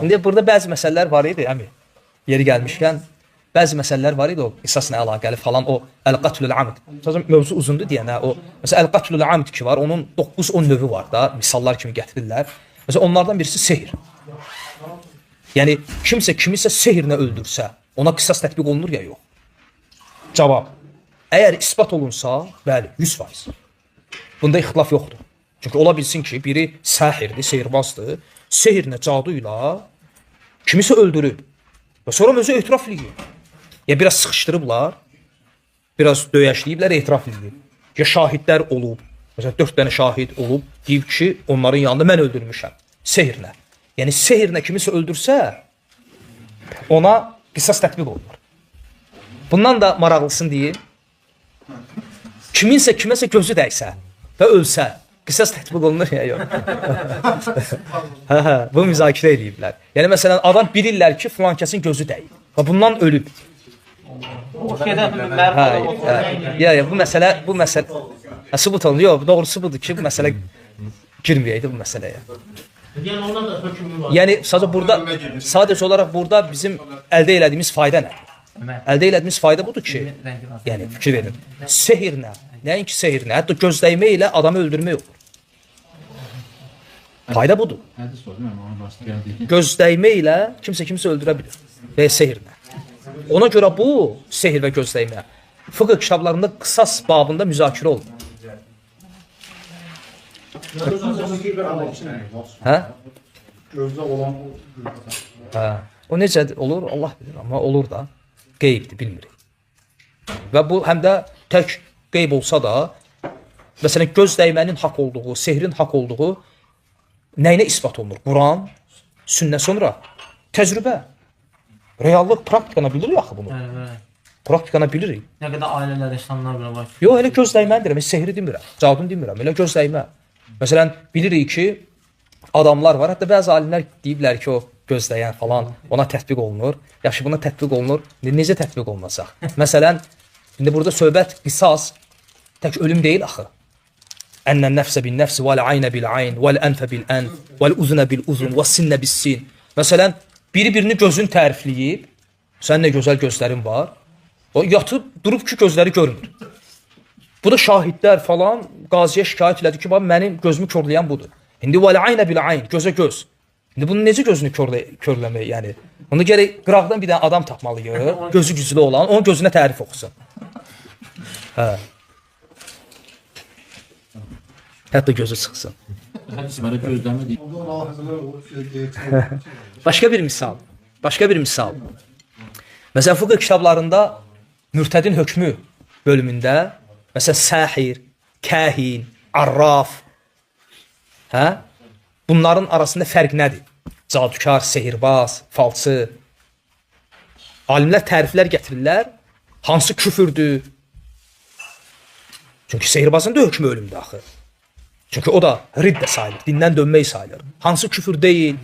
İndi burada bəzi məsələlər var idi, əmi. Yeri gəlmişkən, bəzi məsələlər var idi o qisasla əlaqəli falan, o əl-qatlul amd. Məsələn, mövzu uzundur deyənə, o məsələn əl-qatlul amd ki var, onun 9-10 növü var da, misallar kimi gətirirlər. Məsələn, onlardan birisi sehr. Yəni kimsə kimisə sehirlə öldürsə, ona qisas tətbiq olunur ya yox? Cavab. Əgər isbat olunsa, bəli, 100%. Bunda ixtilaf yoxdur. Çünki ola bilsin ki, biri sahirdir, sehirbazdır, sehirlə, caduyla kimisə öldürüb. Və sonra özü etiraf edir. Ya biraz sıxışdırıblar, biraz döyəşləyiblər, etiraf edir. Ya şahidlər olub, məsələn 4 dənə şahid olub, deyib ki, onların yanında mən öldürmüşəm, sehirlə. Yəni sehirlə kimisə öldürsə, ona qisas tətbiq olunur. Bundan da maraqlısını deyim, kiminsə kiməsə gözü dəysə və ölsə, qisas tətbiq olunur ya yox. Bu müzakirə ediblər. Yəni məsələn adam bilirlər ki, filan kəsin gözü dəyib və bundan ölüb. Ya bu məsələ sübut olunur. Yox, doğrusu budur ki, bu məsələ girməyəydi bu məsələyə. Yəni ona da hökmü var. Yəni sadəcə olaraq burada bizim əldə elədiyimiz fayda nədir? Əldə elədiyimiz fayda budur ki, yəni fikir verin. Sehirlə, nəinki sehirlə, hətta gözləymə ilə adamı öldürmək olur. Fayda budur. Gözləymə ilə kimsə öldürə bilir və sehirlə. Ona görə bu sehir və gözləymə fıqh kitablarında qisas babında müzakirə olunur. Hə? Gözdə olan Hə. O necə olur? Allah bilir, amma olur da. Qeybdir, bilmirik. Və bu həm də tək qeyb olsa da, məsələn, göz dəymənin haqq olduğu, sehrin haqq olduğu nəyinə isbat olunur? Quran, sünnə sonra təcrübə. Reallıq praktikana bilirik axı bunu. Praktikana bilirik. Nə qədər ailələr, insanlar belə var. Yox, elə göz dəyməni deyirəm, sehri demirəm, cadun demirəm, elə göz dəymə. Məsələn, bilirik ki, adamlar var, hətta bəzi alimlər deyiblər ki, o gözləyən falan ona tətbiq olunur. Yaxşı, buna tətbiq olunur. Necə tətbiq olunacaq? Məsələn, indi burada söhbət qisas tək ölüm deyil axı. Ənnən nəfsə bin nəfsi, vəl-aynə bil-ayn, vəl-ənfə bil-ənf, vəl-uzunə bil-uzun, vəs-sinnə bis-sin. Məsələn, biri-birini gözün tərifləyib, sən nə gözəl gözlərin var, o yatıb, durub ki, gözləri görmür. Bu da şahidlər falan qaziyə şikayət elədi ki, mənim gözümü körləyən budur. İndi vəl-aynə bil-ayn, gözə göz. İndi bunun necə gözünü körləmək, yəni? Onu gərək qıraqdan bir dənə adam tapmalıyıq, gözü güclü olan, onun gözünə tərif oxusun. Hə. Hətta gözü çıxsın. Başqa bir misal. Məsələn, fıqh kitablarında mürtədin hökmü bölümündə, məsələn, sahir, kahin, arraf, hə? Bunların arasında fərq nədir? Cadukar, sehirbaz, falçı. Alimlər təriflər gətirirlər. Hansı küfürdür? Çünki sehirbazın da hökmü ölümdür axı. Çünki o da riddə sayılır, dindən dönmək sayılır. Hansı küfür deyil?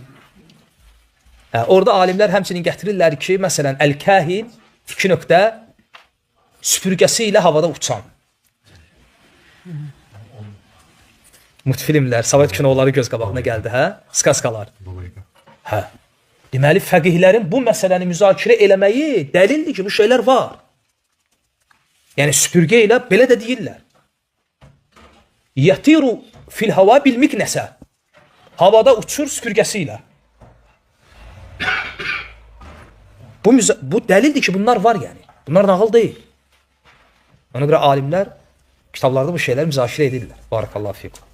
Orada alimlər həmçinin gətirirlər ki, məsələn, əl-kahin 2 nöqtə süpürgəsi ilə havada uçan. Multfilmlər, Sovet kinoları göz qabağına gəldi, hə? Skaskalar. Hə. Deməli, fəqihlərin bu məsələni müzakirə eləməyi dəlildir ki, bu şeylər var. Yəni, süpürgə ilə belə də deyirlər. Yətiru fil hava bil miknəsə. Havada uçur süpürgəsi ilə. Bu dəlildir ki, bunlar var yəni. Bunlar nağıl deyil. Ona görə alimlər kitablarda bu şeylər müzakirə edirlər. Barakallahu fikum.